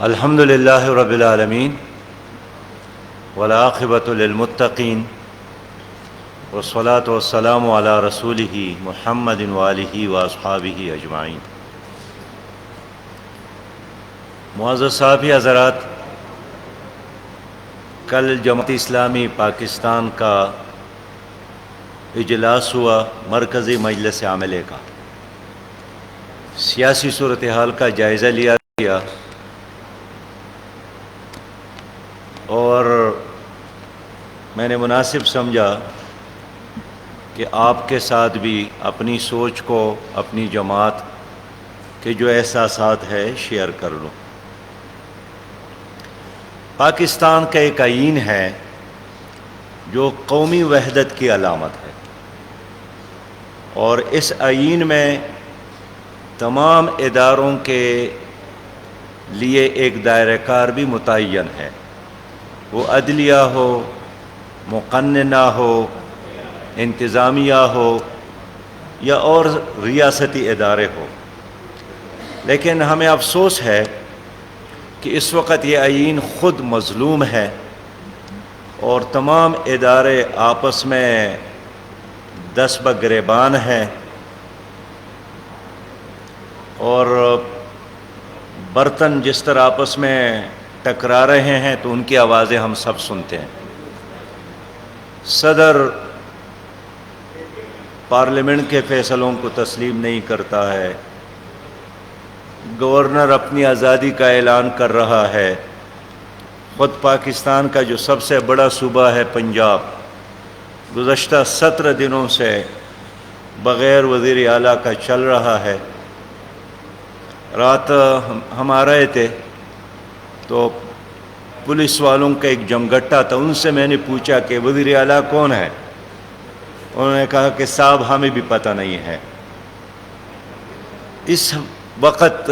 الحمد للہ رب العالمین والعاقبۃ للمتقین والصلاة والسلام علی رسولہ محمد وآلہ واصحابہ اجمعین۔ معزز صحافی حضرات، کل جماعت اسلامی پاکستان کا اجلاس ہوا مرکزی مجلس عاملہ کا۔ سیاسی صورتحال کا جائزہ لیا گیا اور میں نے مناسب سمجھا کہ آپ کے ساتھ بھی اپنی سوچ کو، اپنی جماعت کے جو احساسات ہے شیئر کر لوں۔ پاکستان کا ایک آئین ہے جو قومی وحدت کی علامت ہے، اور اس آئین میں تمام اداروں کے لیے ایک دائرہ کار بھی متعین ہے، وہ عدلیہ ہو، مقننہ ہو، انتظامیہ ہو یا اور ریاستی ادارے ہو۔ لیکن ہمیں افسوس ہے کہ اس وقت یہ آئین خود مظلوم ہے اور تمام ادارے آپس میں دست بگریبان ہیں، اور برتن جس طرح آپس میں ٹکرا رہے ہیں تو ان کی آوازیں ہم سب سنتے ہیں۔ صدر پارلیمنٹ کے فیصلوں کو تسلیم نہیں کرتا ہے، گورنر اپنی آزادی کا اعلان کر رہا ہے، خود پاکستان کا جو سب سے بڑا صوبہ ہے پنجاب، گزشتہ 17 دنوں سے بغیر وزیر اعلیٰ کا چل رہا ہے۔ رات ہم آ رہے تھے تو پولیس والوں کا ایک جمگٹا تھا، ان سے میں نے پوچھا کہ وزیر اعلیٰ کون ہے؟ انہوں نے کہا کہ صاحب ہمیں بھی پتہ نہیں ہے۔ اس وقت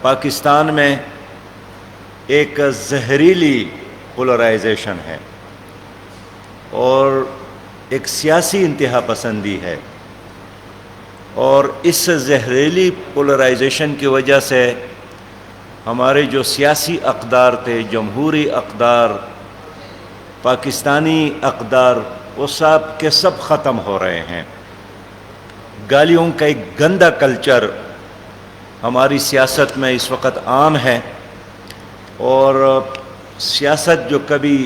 پاکستان میں ایک زہریلی پولرائزیشن ہے اور ایک سیاسی انتہا پسندی ہے، اور اس زہریلی پولرائزیشن کی وجہ سے ہمارے جو سیاسی اقدار تھے، جمہوری اقدار، پاکستانی اقدار، وہ سب کے سب ختم ہو رہے ہیں۔ گالیوں کا ایک گندا کلچر ہماری سیاست میں اس وقت عام ہے، اور سیاست جو کبھی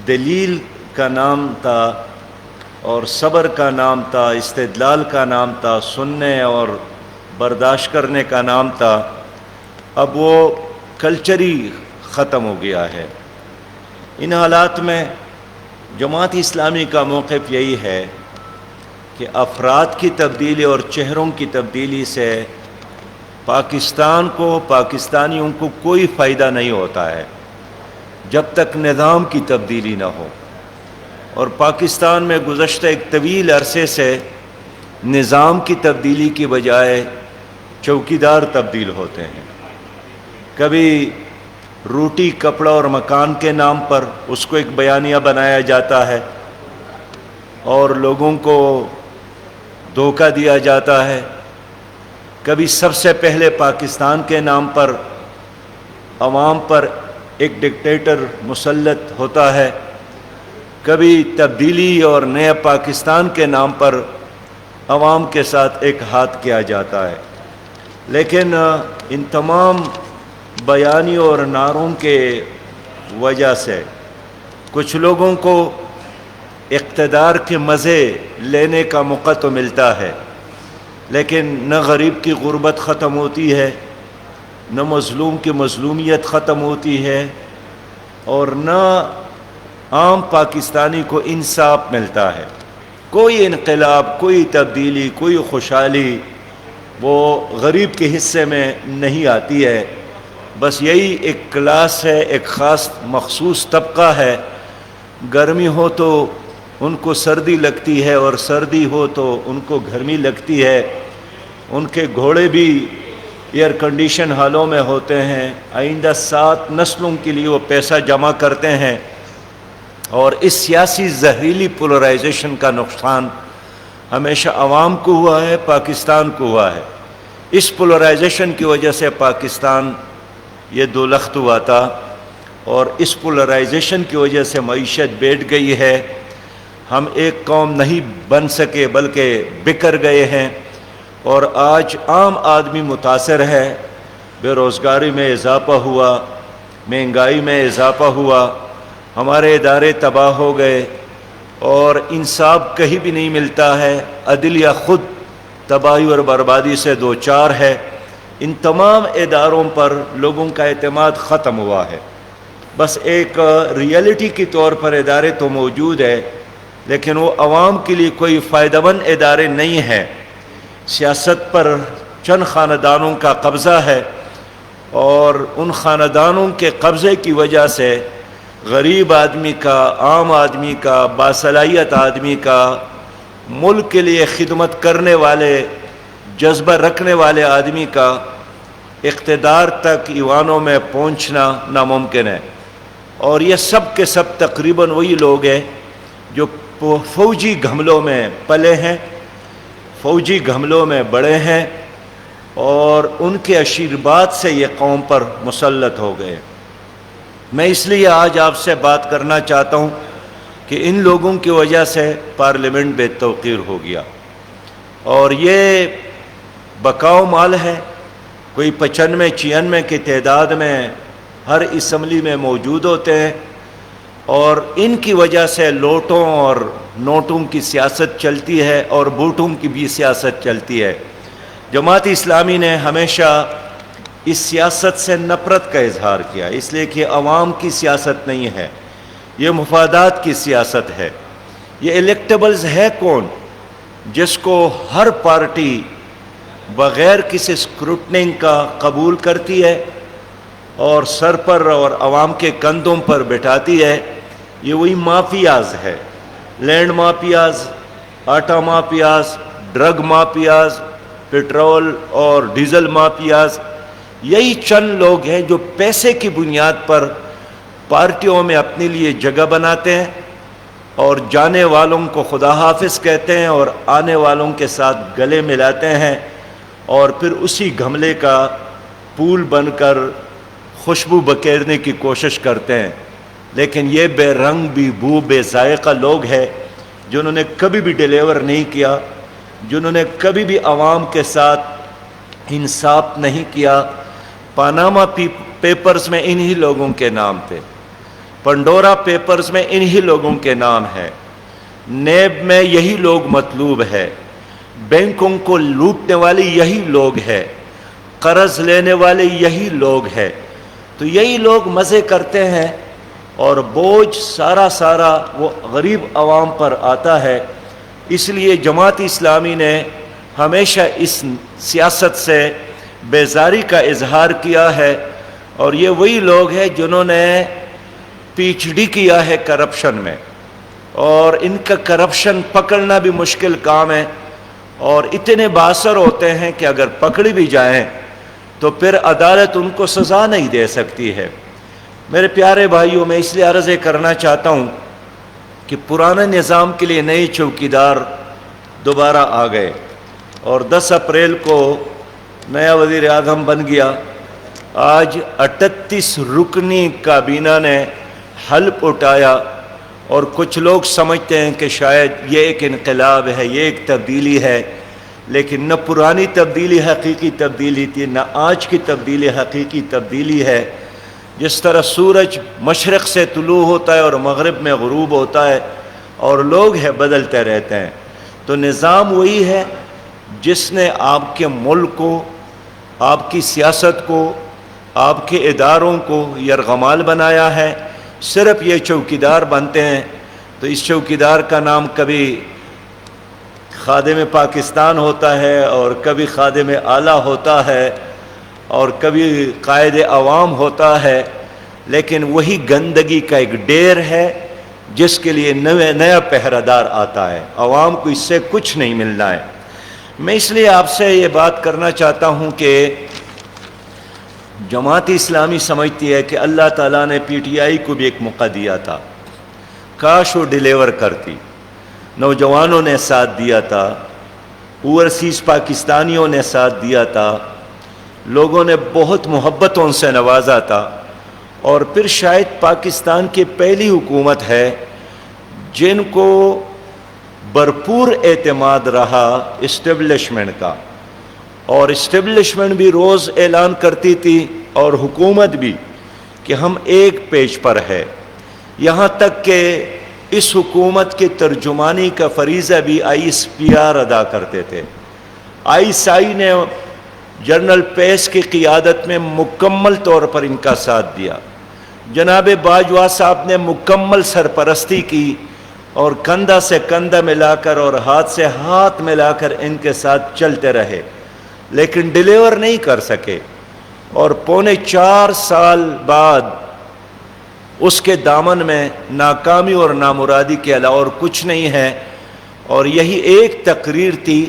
دلیل کا نام تھا اور صبر کا نام تھا، استدلال کا نام تھا، سننے اور برداشت کرنے کا نام تھا، اب وہ کلچر ہی ختم ہو گیا ہے۔ ان حالات میں جماعت اسلامی کا موقف یہی ہے کہ افراد کی تبدیلی اور چہروں کی تبدیلی سے پاکستان کو، پاکستانیوں کو کوئی فائدہ نہیں ہوتا ہے جب تک نظام کی تبدیلی نہ ہو، اور پاکستان میں گزشتہ ایک طویل عرصے سے نظام کی تبدیلی کی بجائے چوکیدار تبدیل ہوتے ہیں۔ کبھی روٹی، کپڑا اور مکان کے نام پر اس کو ایک بیانیہ بنایا جاتا ہے اور لوگوں کو دھوکہ دیا جاتا ہے۔ کبھی سب سے پہلے پاکستان کے نام پر عوام پر ایک ڈکٹیٹر مسلط ہوتا ہے، کبھی تبدیلی اور نیا پاکستان کے نام پر عوام کے ساتھ ایک ہاتھ کیا جاتا ہے۔ لیکن ان تمام بیانیوں اور نعروں کے وجہ سے کچھ لوگوں کو اقتدار کے مزے لینے کا موقع تو ملتا ہے، لیکن نہ غریب کی غربت ختم ہوتی ہے، نہ مظلوم کی مظلومیت ختم ہوتی ہے، اور نہ عام پاکستانی کو انصاف ملتا ہے۔ کوئی انقلاب، کوئی تبدیلی، کوئی خوشحالی وہ غریب کے حصے میں نہیں آتی ہے۔ بس یہی ایک کلاس ہے، ایک خاص مخصوص طبقہ ہے، گرمی ہو تو ان کو سردی لگتی ہے اور سردی ہو تو ان کو گرمی لگتی ہے۔ ان کے گھوڑے بھی ایئر کنڈیشن حالوں میں ہوتے ہیں، آئندہ 7 نسلوں کے لیے وہ پیسہ جمع کرتے ہیں، اور اس سیاسی زہریلی پولرائزیشن کا نقصان ہمیشہ عوام کو ہوا ہے، پاکستان کو ہوا ہے۔ اس پولرائزیشن کی وجہ سے پاکستان یہ دو لخت ہوا تھا، اور اس پولرائزیشن کی وجہ سے معیشت بیٹھ گئی ہے، ہم ایک قوم نہیں بن سکے بلکہ بکھر گئے ہیں، اور آج عام آدمی متاثر ہے، بے روزگاری میں اضافہ ہوا، مہنگائی میں اضافہ ہوا، ہمارے ادارے تباہ ہو گئے، اور انصاف کہیں بھی نہیں ملتا ہے، عدلیہ خود تباہی اور بربادی سے دوچار ہے، ان تمام اداروں پر لوگوں کا اعتماد ختم ہوا ہے۔ بس ایک ریئلٹی کے طور پر ادارے تو موجود ہے، لیکن وہ عوام کے لیے کوئی فائدہ مند ادارے نہیں ہیں، سیاست پر چند خاندانوں کا قبضہ ہے، اور ان خاندانوں کے قبضے کی وجہ سے غریب آدمی کا، عام آدمی کا، باصلاحیت آدمی کا، ملک کے لیے خدمت کرنے والے، جذبہ رکھنے والے آدمی کا اقتدار تک ایوانوں میں پہنچنا ناممکن ہے۔ اور یہ سب کے سب تقریباً وہی لوگ ہیں جو فوجی گھملوں میں پلے ہیں، فوجی گھملوں میں بڑے ہیں، اور ان کے آشیرواد سے یہ قوم پر مسلط ہو گئے۔ میں اس لیے آج آپ سے بات کرنا چاہتا ہوں کہ ان لوگوں کی وجہ سے پارلیمنٹ بے توقیر ہو گیا، اور یہ بکاؤ مال ہے، کوئی 95-96 کی تعداد میں ہر اسمبلی میں موجود ہوتے ہیں، اور ان کی وجہ سے لوٹوں اور نوٹوں کی سیاست چلتی ہے، اور بوٹوں کی بھی سیاست چلتی ہے۔ جماعت اسلامی نے ہمیشہ اس سیاست سے نفرت کا اظہار کیا، اس لیے کہ عوام کی سیاست نہیں ہے، یہ مفادات کی سیاست ہے۔ یہ الیکٹیبلز ہے کون جس کو ہر پارٹی بغیر کسی اسکروٹننگ کا قبول کرتی ہے اور سر پر اور عوام کے کندھوں پر بٹھاتی ہے؟ یہ وہی مافیاز ہے، لینڈ مافیاز، آٹا مافیاز، ڈرگ مافیاز، پیٹرول اور ڈیزل مافیاز۔ یہی چند لوگ ہیں جو پیسے کی بنیاد پر پارٹیوں میں اپنے لیے جگہ بناتے ہیں، اور جانے والوں کو خدا حافظ کہتے ہیں، اور آنے والوں کے ساتھ گلے ملاتے ہیں، اور پھر اسی گھملے کا پھول بن کر خوشبو بکھیرنے کی کوشش کرتے ہیں۔ لیکن یہ بے رنگ بے بو بے ذائقہ لوگ ہیں جنہوں نے کبھی بھی ڈیلیور نہیں کیا، جنہوں نے کبھی بھی عوام کے ساتھ انصاف نہیں کیا۔ پاناما پیپرز میں انہی لوگوں کے نام تھے، پنڈورا پیپرز میں انہی لوگوں کے نام ہے، نیب میں یہی لوگ مطلوب ہے، بینکوں کو لوٹنے والے یہی لوگ ہیں، قرض لینے والے یہی لوگ ہیں۔ تو یہی لوگ مزے کرتے ہیں، اور بوجھ سارا وہ غریب عوام پر آتا ہے۔ اس لیے جماعت اسلامی نے ہمیشہ اس سیاست سے بیزاری کا اظہار کیا ہے، اور یہ وہی لوگ ہیں جنہوں نے پی ایچ ڈی کیا ہے کرپشن میں، اور ان کا کرپشن پکڑنا بھی مشکل کام ہے، اور اتنے بااثر ہوتے ہیں کہ اگر پکڑی بھی جائیں تو پھر عدالت ان کو سزا نہیں دے سکتی ہے۔ میرے پیارے بھائیوں، میں اس لیے عرض کرنا چاہتا ہوں کہ پرانے نظام کے لیے نئے چوکیدار دوبارہ آ گئے، اور 10 اپریل کو نیا وزیر اعظم بن گیا۔ آج 38 رکنی کابینہ نے حلف اٹھایا، اور کچھ لوگ سمجھتے ہیں کہ شاید یہ ایک انقلاب ہے، یہ ایک تبدیلی ہے، لیکن نہ پرانی تبدیلی حقیقی تبدیلی تھی، نہ آج کی تبدیلی حقیقی تبدیلی ہے۔ جس طرح سورج مشرق سے طلوع ہوتا ہے اور مغرب میں غروب ہوتا ہے، اور لوگ بدلتے رہتے ہیں، تو نظام وہی ہے جس نے آپ کے ملک کو، آپ کی سیاست کو، آپ کے اداروں کو یرغمال بنایا ہے۔ صرف یہ چوکیدار بنتے ہیں، تو اس چوکیدار کا نام کبھی خادم پاکستان ہوتا ہے، اور کبھی خادم اعلیٰ ہوتا ہے، اور کبھی قائد عوام ہوتا ہے، لیکن وہی گندگی کا ایک ڈیر ہے جس کے لیے نیا پہرہ دار آتا ہے۔ عوام کو اس سے کچھ نہیں ملنا ہے۔ میں اس لیے آپ سے یہ بات کرنا چاہتا ہوں کہ جماعت اسلامی سمجھتی ہے کہ اللہ تعالیٰ نے پی ٹی آئی کو بھی ایک موقع دیا تھا، کاش وہ ڈیلیور کرتی۔ نوجوانوں نے ساتھ دیا تھا، اوورسیز پاکستانیوں نے ساتھ دیا تھا، لوگوں نے بہت محبتوں سے نوازا تھا، اور پھر شاید پاکستان کی پہلی حکومت ہے جن کو بھرپور اعتماد رہا اسٹیبلشمنٹ کا، اور اسٹیبلشمنٹ بھی روز اعلان کرتی تھی اور حکومت بھی کہ ہم ایک پیج پر ہے، یہاں تک کہ اس حکومت کی ترجمانی کا فریضہ بھی ISPR ادا کرتے تھے۔ ISI نے جنرل پیس کی قیادت میں مکمل طور پر ان کا ساتھ دیا، جناب باجوہ صاحب نے مکمل سرپرستی کی اور کندھا سے کندھا ملا کر اور ہاتھ سے ہاتھ ملا کر ان کے ساتھ چلتے رہے، لیکن ڈیلیور نہیں کر سکے، اور 4.25 سال بعد اس کے دامن میں ناکامی اور نامرادی کے علاوہ اور کچھ نہیں ہے، اور یہی ایک تقریر تھی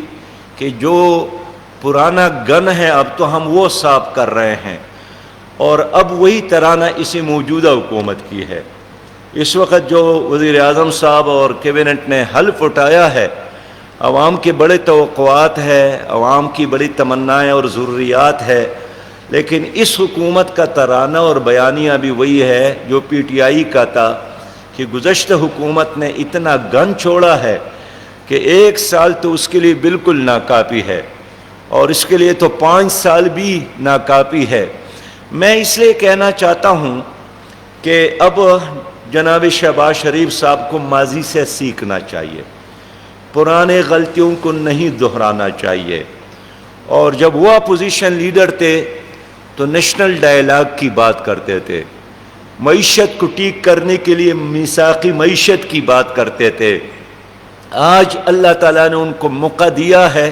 کہ جو پرانا گن ہے اب تو ہم وہ صاف کر رہے ہیں، اور اب وہی ترانہ اسی موجودہ حکومت کی ہے۔ اس وقت جو وزیر اعظم صاحب اور کیبنٹ نے حلف اٹھایا ہے، عوام کے بڑے توقعات ہے، عوام کی بڑی تمنائیں اور ضروریات ہے، لیکن اس حکومت کا ترانہ اور بیانیہ بھی وہی ہے جو PTI کا تھا کہ گزشتہ حکومت نے اتنا گن چھوڑا ہے کہ 1 سال تو اس کے لیے بالکل ناکافی ہے، اور اس کے لیے تو 5 سال بھی ناکافی ہے۔ میں اس لیے کہنا چاہتا ہوں کہ اب جناب شہباز شریف صاحب کو ماضی سے سیکھنا چاہیے، پرانے غلطیوں کو نہیں دہرانا چاہیے، اور جب وہ اپوزیشن لیڈر تھے تو نیشنل ڈائیلاگ کی بات کرتے تھے، معیشت کو ٹھیک کرنے کے لیے میثاقی معیشت کی بات کرتے تھے۔ آج اللہ تعالیٰ نے ان کو موقع دیا ہے،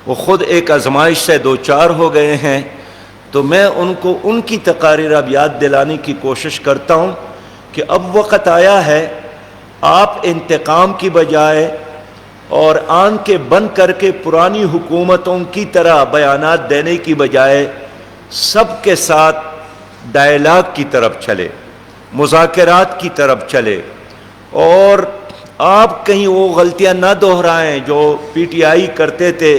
وہ خود ایک آزمائش سے دوچار ہو گئے ہیں، تو میں ان کو ان کی تقاریر اب یاد دلانے کی کوشش کرتا ہوں کہ اب وقت آیا ہے، آپ انتقام کی بجائے اور آنکھیں بند کر کے پرانی حکومتوں کی طرح بیانات دینے کی بجائے سب کے ساتھ ڈائیلاگ کی طرف چلے، مذاکرات کی طرف چلے، اور آپ کہیں وہ غلطیاں نہ دہرائیں جو PTI کرتے تھے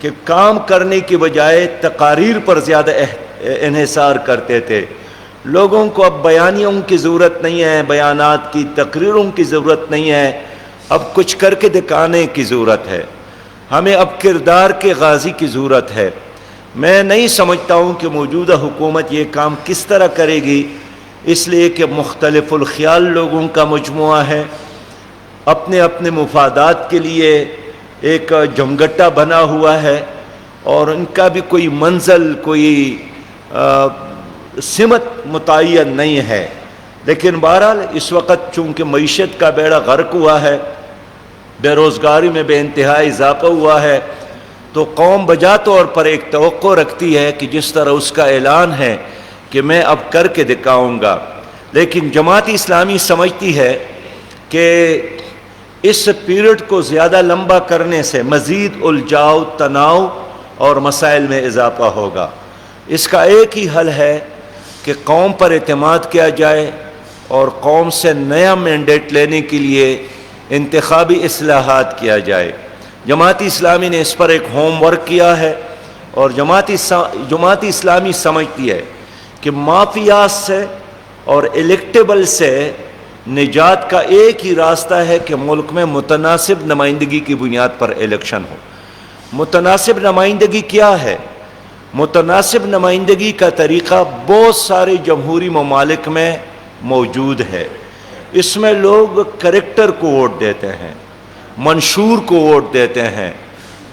کہ کام کرنے کی بجائے تقاریر پر زیادہ انحصار کرتے تھے۔ لوگوں کو اب بیانیوں کی ضرورت نہیں ہے، بیانات کی تقریروں کی ضرورت نہیں ہے، اب کچھ کر کے دکھانے کی ضرورت ہے، ہمیں اب کردار کے غازی کی ضرورت ہے۔ میں نہیں سمجھتا ہوں کہ موجودہ حکومت یہ کام کس طرح کرے گی، اس لیے کہ مختلف الخیال لوگوں کا مجموعہ ہے، اپنے اپنے مفادات کے لیے ایک جمگٹا بنا ہوا ہے، اور ان کا بھی کوئی منزل، کوئی سمت متعین نہیں ہے۔ لیکن بہرحال اس وقت چونکہ معیشت کا بیڑا غرق ہوا ہے، بے روزگاری میں بے انتہا اضافہ ہوا ہے، تو قوم بجا طور پر ایک توقع رکھتی ہے کہ جس طرح اس کا اعلان ہے کہ میں اب کر کے دکھاؤں گا، لیکن جماعت اسلامی سمجھتی ہے کہ اس پیریڈ کو زیادہ لمبا کرنے سے مزید الجھاؤ، تناؤ اور مسائل میں اضافہ ہوگا۔ اس کا ایک ہی حل ہے کہ قوم پر اعتماد کیا جائے اور قوم سے نیا مینڈیٹ لینے کے لیے انتخابی اصلاحات کیا جائے۔ جماعت اسلامی نے اس پر ایک ہوم ورک کیا ہے، اور جماعت اسلامی سمجھتی ہے کہ مافیات سے اور الیکٹیبل سے نجات کا ایک ہی راستہ ہے کہ ملک میں متناسب نمائندگی کی بنیاد پر الیکشن ہو۔ متناسب نمائندگی کیا ہے؟ متناسب نمائندگی کا طریقہ بہت سارے جمہوری ممالک میں موجود ہے۔ اس میں لوگ کریکٹر کو ووٹ دیتے ہیں، منشور کو ووٹ دیتے ہیں،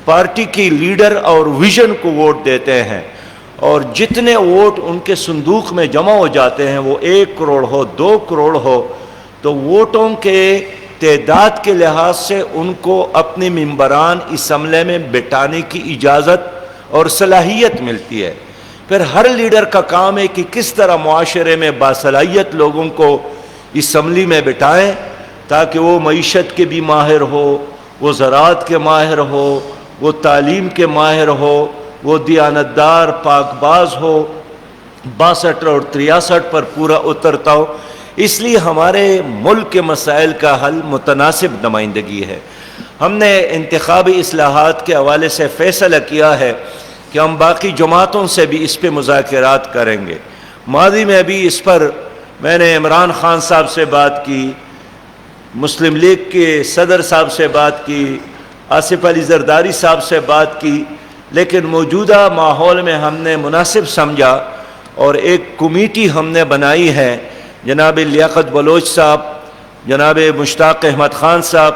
پارٹی کی لیڈر اور ویژن کو ووٹ دیتے ہیں، اور جتنے ووٹ ان کے صندوق میں جمع ہو جاتے ہیں، وہ 1 کروڑ ہو، 2 کروڑ ہو، تو ووٹوں کے تعداد کے لحاظ سے ان کو اپنے ممبران اسمبلی میں بٹھانے کی اجازت اور صلاحیت ملتی ہے۔ پھر ہر لیڈر کا کام ہے کہ کس طرح معاشرے میں باصلاحیت لوگوں کو اسمبلی میں بٹھائیں تاکہ وہ معیشت کے بھی ماہر ہو، وہ زراعت کے ماہر ہو، وہ تعلیم کے ماہر ہو، وہ دیانتدار پاک باز ہو، 62 اور 63 پر پورا اترتا ہو۔ اس لیے ہمارے ملک کے مسائل کا حل متناسب نمائندگی ہے۔ ہم نے انتخابی اصلاحات کے حوالے سے فیصلہ کیا ہے کہ ہم باقی جماعتوں سے بھی اس پہ مذاکرات کریں گے۔ ماضی میں بھی اس پر میں نے عمران خان صاحب سے بات کی، مسلم لیگ کے صدر صاحب سے بات کی، آصف علی زرداری صاحب سے بات کی، لیکن موجودہ ماحول میں ہم نے مناسب سمجھا اور ایک کمیٹی ہم نے بنائی ہے، جناب لیاقت بلوچ صاحب، جناب مشتاق احمد خان صاحب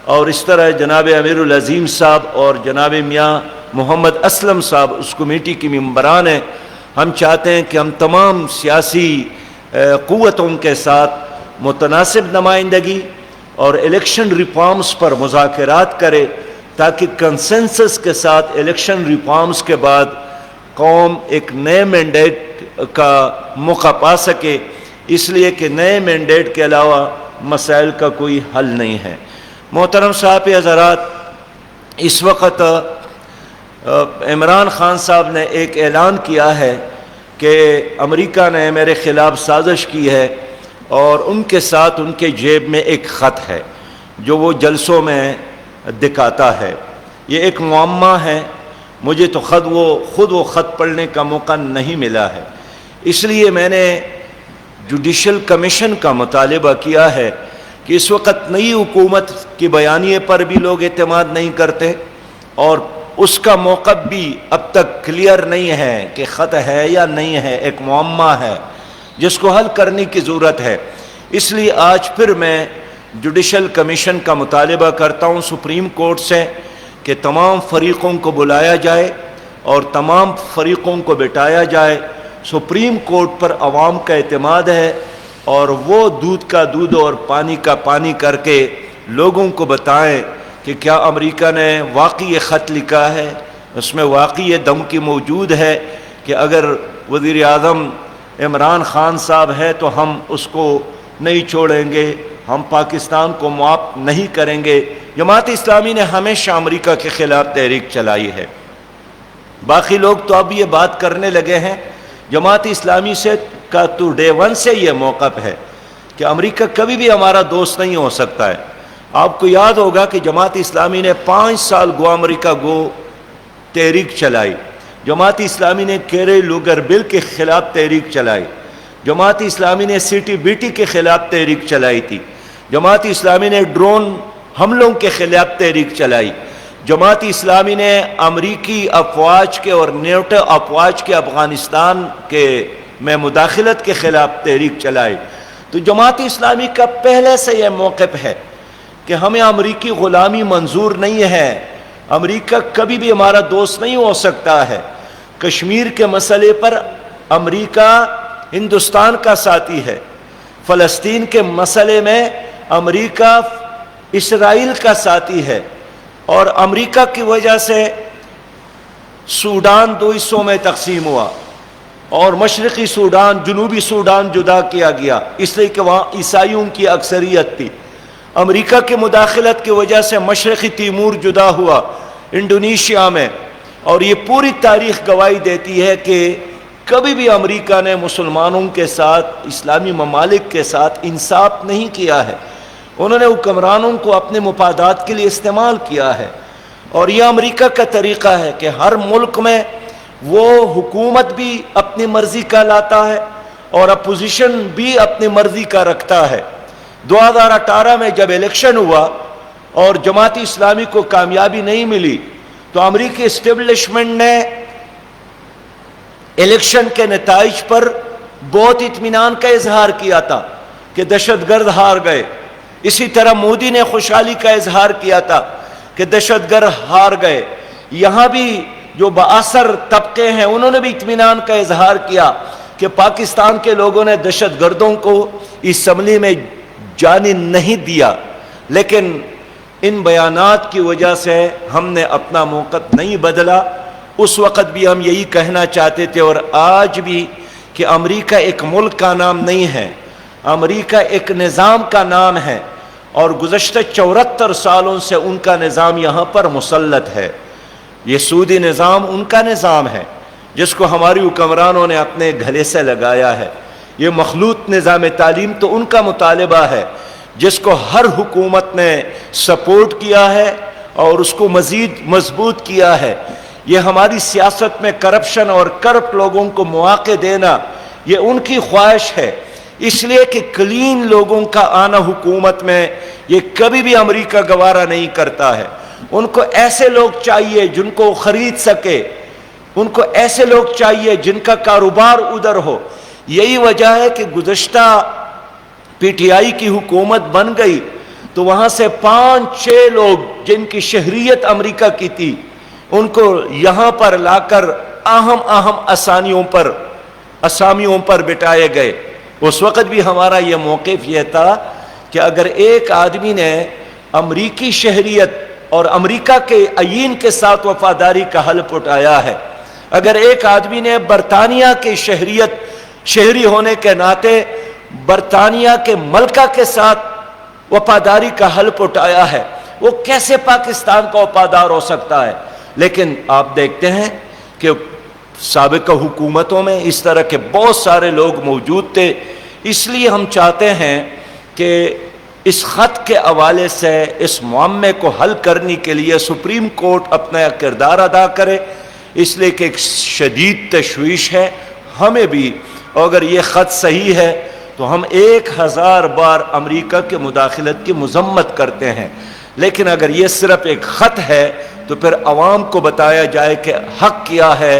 اور اس طرح جناب امیر العظیم صاحب اور جناب میاں محمد اسلم صاحب اس کمیٹی کی ممبران ہیں۔ ہم چاہتے ہیں کہ ہم تمام سیاسی قوتوں کے ساتھ متناسب نمائندگی اور الیکشن ریفارمز پر مذاکرات کرے، تاکہ کنسنسس کے ساتھ الیکشن ریفارمز کے بعد قوم ایک نئے مینڈیٹ کا موقع پا سکے، اس لیے کہ نئے مینڈیٹ کے علاوہ مسائل کا کوئی حل نہیں ہے۔ محترم صاحب حضرات، اس وقت عمران خان صاحب نے ایک اعلان کیا ہے کہ امریکہ نے میرے خلاف سازش کی ہے، اور ان کے ساتھ ان کے جیب میں ایک خط ہے جو وہ جلسوں میں دکھاتا ہے۔ یہ ایک معمہ ہے، مجھے تو خود وہ خط پڑھنے کا موقع نہیں ملا ہے، اس لیے میں نے جوڈیشل کمیشن کا مطالبہ کیا ہے کہ اس وقت نئی حکومت کی بیانیے پر بھی لوگ اعتماد نہیں کرتے، اور اس کا موقف بھی اب تک کلیئر نہیں ہے کہ خط ہے یا نہیں ہے، ایک معمہ ہے جس کو حل کرنے کی ضرورت ہے۔ اس لیے آج پھر میں جوڈیشل کمیشن کا مطالبہ کرتا ہوں سپریم کورٹ سے کہ تمام فریقوں کو بلایا جائے اور تمام فریقوں کو بٹھایا جائے۔ سپریم کورٹ پر عوام کا اعتماد ہے، اور وہ دودھ کا دودھ اور پانی کا پانی کر کے لوگوں کو بتائیں کہ کیا امریکہ نے واقعی یہ خط لکھا ہے، اس میں واقعی یہ دھمکی موجود ہے کہ اگر وزیر اعظم عمران خان صاحب ہے تو ہم اس کو نہیں چھوڑیں گے، ہم پاکستان کو معاف نہیں کریں گے۔ جماعت اسلامی نے ہمیشہ امریکہ کے خلاف تحریک چلائی ہے، باقی لوگ تو اب یہ بات کرنے لگے ہیں۔ جماعت اسلامی سے کا تو ڈے ون سے یہ موقف ہے کہ امریکہ کبھی بھی ہمارا دوست نہیں ہو سکتا ہے۔ آپ کو یاد ہوگا کہ جماعت اسلامی نے 5 سال گو امریکہ گو تحریک چلائی، جماعت اسلامی نے کیرے لوگر بل کے خلاف تحریک چلائی، جماعت اسلامی نے سی ٹی بی ٹی کے خلاف تحریک چلائی تھی، جماعت اسلامی نے ڈرون حملوں کے خلاف تحریک چلائی، جماعت اسلامی نے امریکی افواج کے اور نیٹو افواج کے افغانستان کے میں مداخلت کے خلاف تحریک چلائی۔ تو جماعت اسلامی کا پہلے سے یہ موقف ہے کہ ہمیں امریکی غلامی منظور نہیں ہے، امریکہ کبھی بھی ہمارا دوست نہیں ہو سکتا ہے۔ کشمیر کے مسئلے پر امریکہ ہندوستان کا ساتھی ہے، فلسطین کے مسئلے میں امریکہ اسرائیل کا ساتھی ہے، اور امریکہ کی وجہ سے سوڈان 2 حصوں میں تقسیم ہوا، اور مشرقی سوڈان جنوبی سوڈان جدا کیا گیا، اس لیے کہ وہاں عیسائیوں کی اکثریت تھی۔ امریکہ کی مداخلت کی وجہ سے مشرقی تیمور جدا ہوا انڈونیشیا میں، اور یہ پوری تاریخ گواہی دیتی ہے کہ کبھی بھی امریکہ نے مسلمانوں کے ساتھ، اسلامی ممالک کے ساتھ انصاف نہیں کیا ہے۔ انہوں نے حکمرانوں کو اپنے مفادات کے لیے استعمال کیا ہے، اور یہ امریکہ کا طریقہ ہے کہ ہر ملک میں وہ حکومت بھی اپنی مرضی کا لاتا ہے اور اپوزیشن بھی اپنی مرضی کا رکھتا ہے۔ 2018 میں جب الیکشن ہوا اور جماعت اسلامی کو کامیابی نہیں ملی، تو امریکی اسٹیبلشمنٹ نے الیکشن کے نتائج پر بہت اطمینان کا اظہار کیا تھا کہ دہشت گرد ہار گئے۔ اسی طرح مودی نے خوشحالی کا اظہار کیا تھا کہ دہشت گرد ہار گئے۔ یہاں بھی جو بااثر طبقے ہیں انہوں نے بھی اطمینان کا اظہار کیا کہ پاکستان کے لوگوں نے دہشت گردوں کو اسمبلی میں جانے نہیں دیا، لیکن ان بیانات کی وجہ سے ہم نے اپنا موقف نہیں بدلا۔ اس وقت بھی ہم یہی کہنا چاہتے تھے اور آج بھی کہ امریکہ ایک ملک کا نام نہیں ہے، امریکہ ایک نظام کا نام ہے، اور گزشتہ 74 سالوں سے ان کا نظام یہاں پر مسلط ہے۔ یہ سودی نظام ان کا نظام ہے جس کو ہماری حکمرانوں نے اپنے گلے سے لگایا ہے۔ یہ مخلوط نظام تعلیم تو ان کا مطالبہ ہے جس کو ہر حکومت نے سپورٹ کیا ہے اور اس کو مزید مضبوط کیا ہے۔ یہ ہماری سیاست میں کرپشن اور کرپٹ لوگوں کو مواقع دینا یہ ان کی خواہش ہے، اس لیے کہ کلین لوگوں کا آنا حکومت میں یہ کبھی بھی امریکہ گوارا نہیں کرتا ہے۔ ان کو ایسے لوگ چاہیے جن کو خرید سکے، ان کو ایسے لوگ چاہیے جن کا کاروبار ادھر ہو۔ یہی وجہ ہے کہ گزشتہ پی ٹی آئی کی حکومت بن گئی تو وہاں سے 5-6 لوگ جن کی شہریت امریکہ کی تھی ان کو یہاں پر لا کر اہم اسامیوں پر بٹھائے گئے۔ اس وقت بھی ہمارا یہ موقف یہ تھا کہ اگر ایک آدمی نے امریکی شہریت اور امریکہ کے آئین کے ساتھ وفاداری کا حلف اٹھایا ہے، اگر ایک آدمی نے برطانیہ کی شہری ہونے کے ناطے برطانیہ کے ملکہ کے ساتھ وفاداری کا حلف اٹھایا ہے، وہ کیسے پاکستان کا وفادار ہو سکتا ہے؟ لیکن آپ دیکھتے ہیں کہ سابقہ حکومتوں میں اس طرح کے بہت سارے لوگ موجود تھے۔ اس لیے ہم چاہتے ہیں کہ اس خط کے حوالے سے اس معاملے کو حل کرنے کے لیے سپریم کورٹ اپنا کردار ادا کرے، اس لیے کہ ایک شدید تشویش ہے ہمیں بھی۔ اگر یہ خط صحیح ہے تو ہم 1000 بار امریکہ کے مداخلت کی مذمت کرتے ہیں، لیکن اگر یہ صرف ایک خط ہے تو پھر عوام کو بتایا جائے کہ حق کیا ہے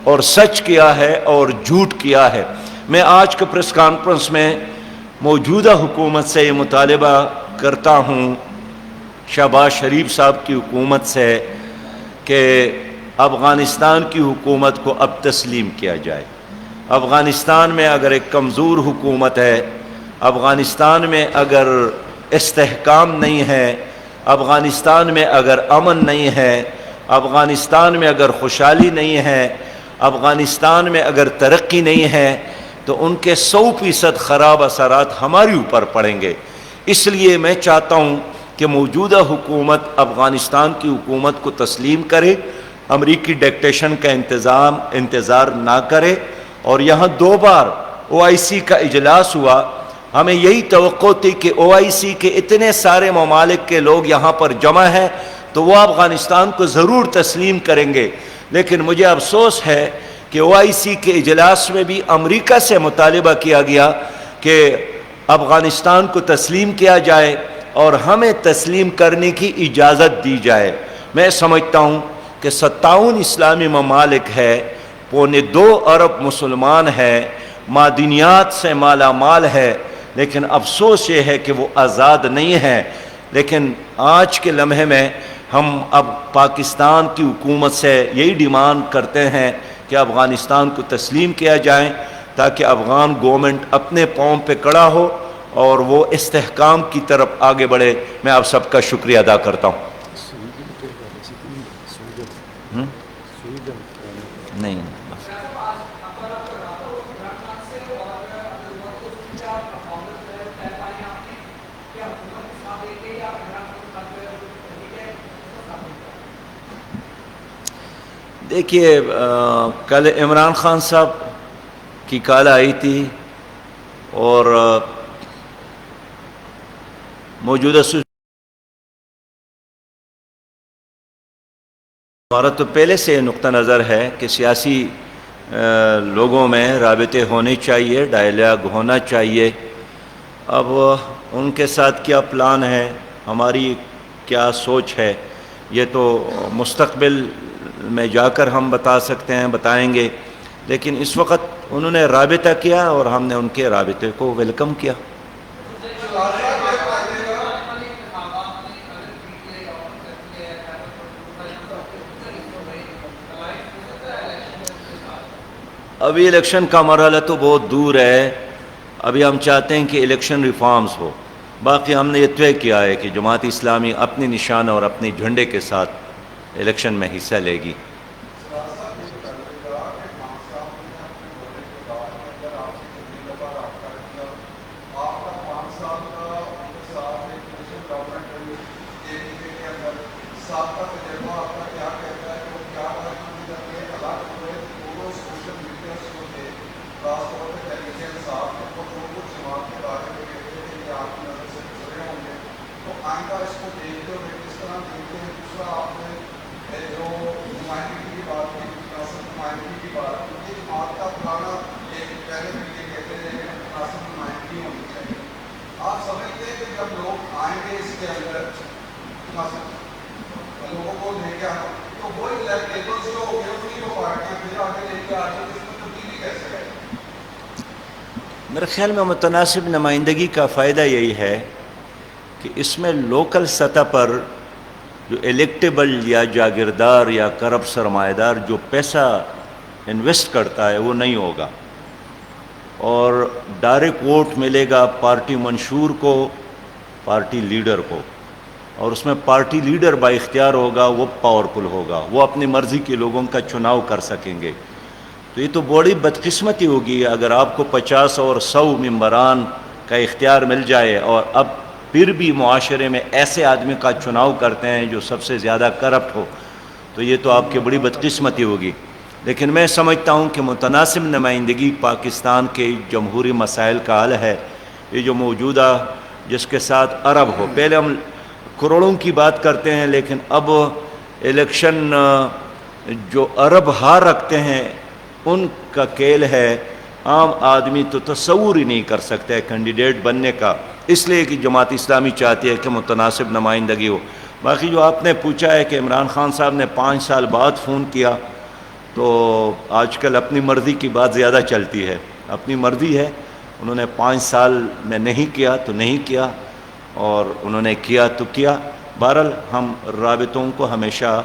اور سچ کیا ہے اور جھوٹ کیا ہے۔ میں آج کے پریس کانفرنس میں موجودہ حکومت سے یہ مطالبہ کرتا ہوں، شہباز شریف صاحب کی حکومت سے، کہ افغانستان کی حکومت کو اب تسلیم کیا جائے۔ افغانستان میں اگر ایک کمزور حکومت ہے، افغانستان میں اگر استحکام نہیں ہے، افغانستان میں اگر امن نہیں ہے، افغانستان میں اگر خوشحالی نہیں ہے، افغانستان میں اگر ترقی نہیں ہے، تو ان کے 100% خراب اثرات ہمارے اوپر پڑیں گے۔ اس لیے میں چاہتا ہوں کہ موجودہ حکومت افغانستان کی حکومت کو تسلیم کرے، امریکی ڈکٹیشن کا انتظار نہ کرے۔ اور یہاں 2 بار OIC کا اجلاس ہوا، ہمیں یہی توقع تھی کہ OIC کے اتنے سارے ممالک کے لوگ یہاں پر جمع ہیں تو وہ افغانستان کو ضرور تسلیم کریں گے، لیکن مجھے افسوس ہے کہ OIC کے اجلاس میں بھی امریکہ سے مطالبہ کیا گیا کہ افغانستان کو تسلیم کیا جائے اور ہمیں تسلیم کرنے کی اجازت دی جائے۔ میں سمجھتا ہوں کہ 57 اسلامی ممالک ہے، 2.25 ارب مسلمان ہیں، معدنیات سے مالا مال ہے، لیکن افسوس یہ ہے کہ وہ آزاد نہیں ہیں۔ لیکن آج کے لمحے میں ہم اب پاکستان کی حکومت سے یہی ڈیمانڈ کرتے ہیں کہ افغانستان کو تسلیم کیا جائے تاکہ افغان گورنمنٹ اپنے پاؤں پہ کھڑا ہو اور وہ استحکام کی طرف آگے بڑھے۔ میں آپ سب کا شکریہ ادا کرتا ہوں۔ نہیں دیکھیے، کل عمران خان صاحب کی کال آئی تھی اور موجودہ ہمارا تو پہلے سے نقطہ نظر ہے کہ سیاسی لوگوں میں رابطے ہونے چاہیے، ڈائلاگ ہونا چاہیے۔ اب ان کے ساتھ کیا پلان ہے، ہماری کیا سوچ ہے، یہ تو مستقبل میں جا کر ہم بتا سکتے ہیں، بتائیں گے، لیکن اس وقت انہوں نے رابطہ کیا اور ہم نے ان کے رابطے کو ویلکم کیا۔ ابھی الیکشن کا مرحلہ تو بہت دور ہے، ابھی ہم چاہتے ہیں کہ الیکشن ریفارمز ہو۔ باقی ہم نے یہ طے کیا ہے کہ جماعت اسلامی اپنی نشان اور اپنے جھنڈے کے ساتھ الیکشن میں حصہ لے گی۔ جو نمائندگی کی بات کی، مناسب نمائندگی کی بات کی، یہ جماعت کا پرانا ایک پہلے بھی یہ کہتے تھے کہ مناسب نمائندگی ہونی چاہیے. آپ سمجھتے ہیں کہ جب لوگ آئیں گے اس کے اندر مناسب لوگوں کو لے کے آنا، تو وہی لیبلس جو ہو گئے انہیں کو پارٹیاں پھر آگے لے کے آ جائیں، اس میں تبدیلی کیسے ہے؟ میرے خیال میں متناسب نمائندگی کا فائدہ یہی ہے کہ اس میں لوکل سطح پر جو الیکٹیبل یا جاگیردار یا کرپٹ سرمایہ دار جو پیسہ انویسٹ کرتا ہے وہ نہیں ہوگا، اور ڈائریکٹ ووٹ ملے گا پارٹی منشور کو، پارٹی لیڈر کو، اور اس میں پارٹی لیڈر با اختیار ہوگا، وہ پاورفل ہوگا، وہ اپنی مرضی کے لوگوں کا چناؤ کر سکیں گے. تو یہ تو بڑی بدقسمتی ہوگی اگر آپ کو 50 اور 100 ممبران کا اختیار مل جائے اور اب پھر بھی معاشرے میں ایسے آدمی کا چناؤ کرتے ہیں جو سب سے زیادہ کرپٹ ہو، تو یہ تو آپ کی بڑی بدقسمتی ہوگی. لیکن میں سمجھتا ہوں کہ متناسب نمائندگی پاکستان کے جمہوری مسائل کا حل ہے. یہ جو موجودہ جس کے ساتھ عرب ہو، پہلے ہم کروڑوں کی بات کرتے ہیں، لیکن اب الیکشن جو عرب ہار رکھتے ہیں ان کا کھیل ہے. عام آدمی تو تصور ہی نہیں کر سکتا ہے کینڈیڈیٹ بننے کا، اس لیے کہ جماعت اسلامی چاہتی ہے کہ متناسب نمائندگی ہو. باقی جو آپ نے پوچھا ہے کہ عمران خان صاحب نے 5 سال بعد فون کیا، تو آج کل اپنی مرضی کی بات زیادہ چلتی ہے. اپنی مرضی ہے، انہوں نے 5 سال میں نہیں کیا تو نہیں کیا، اور انہوں نے کیا تو کیا. بہرحال ہم رابطوں کو ہمیشہ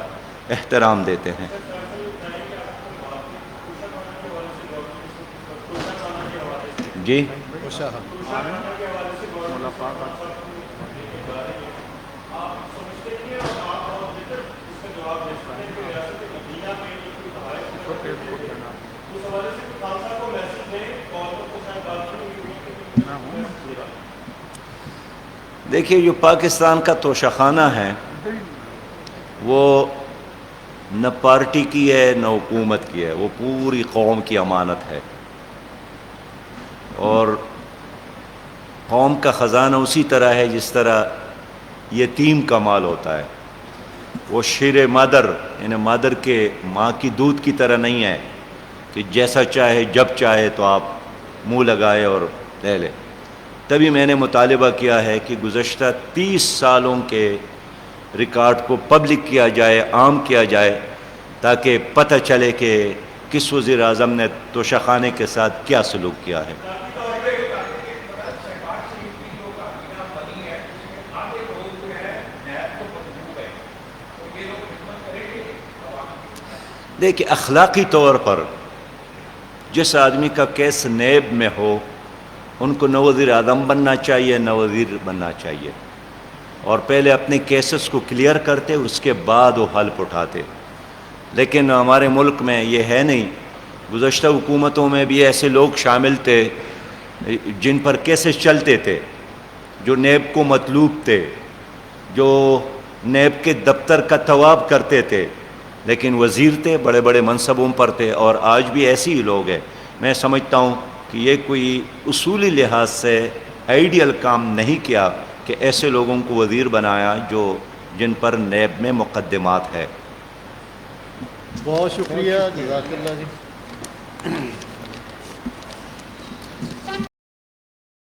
احترام دیتے ہیں. جی دیکھیے، جو پاکستان کا توشہ خانہ ہے وہ نہ پارٹی کی ہے نہ حکومت کی ہے، وہ پوری قوم کی امانت ہے. اور قوم کا خزانہ اسی طرح ہے جس طرح یتیم کا مال ہوتا ہے. وہ شیر مادر، یعنی مادر کے ماں کی دودھ کی طرح نہیں ہے کہ جیسا چاہے جب چاہے تو آپ منہ لگائے اور لے لے. تبھی میں نے مطالبہ کیا ہے کہ گزشتہ 30 سالوں کے ریکارڈ کو پبلک کیا جائے، عام کیا جائے، تاکہ پتہ چلے کہ کس وزیر اعظم نے توشہ خانے کے ساتھ کیا سلوک کیا ہے. دیکھیں، اخلاقی طور پر جس آدمی کا کیس نیب میں ہو ان کو نہ وزیر اعظم بننا چاہیے نہ وزیر بننا چاہیے، اور پہلے اپنے کیسز کو کلیئر کرتے، اس کے بعد وہ حلف اٹھاتے. لیکن ہمارے ملک میں یہ ہے نہیں. گزشتہ حکومتوں میں بھی ایسے لوگ شامل تھے جن پر کیسز چلتے تھے، جو نیب کو مطلوب تھے، جو نیب کے دفتر کا طواف کرتے تھے، لیکن وزیر تھے، بڑے بڑے منصبوں پر تھے، اور آج بھی ایسے ہی لوگ ہیں. میں سمجھتا ہوں کہ یہ کوئی اصولی لحاظ سے آئیڈیل کام نہیں کیا کہ ایسے لوگوں کو وزیر بنایا جن پر نیب میں مقدمات ہے. بہت شکریہ، جزاک اللہ جی.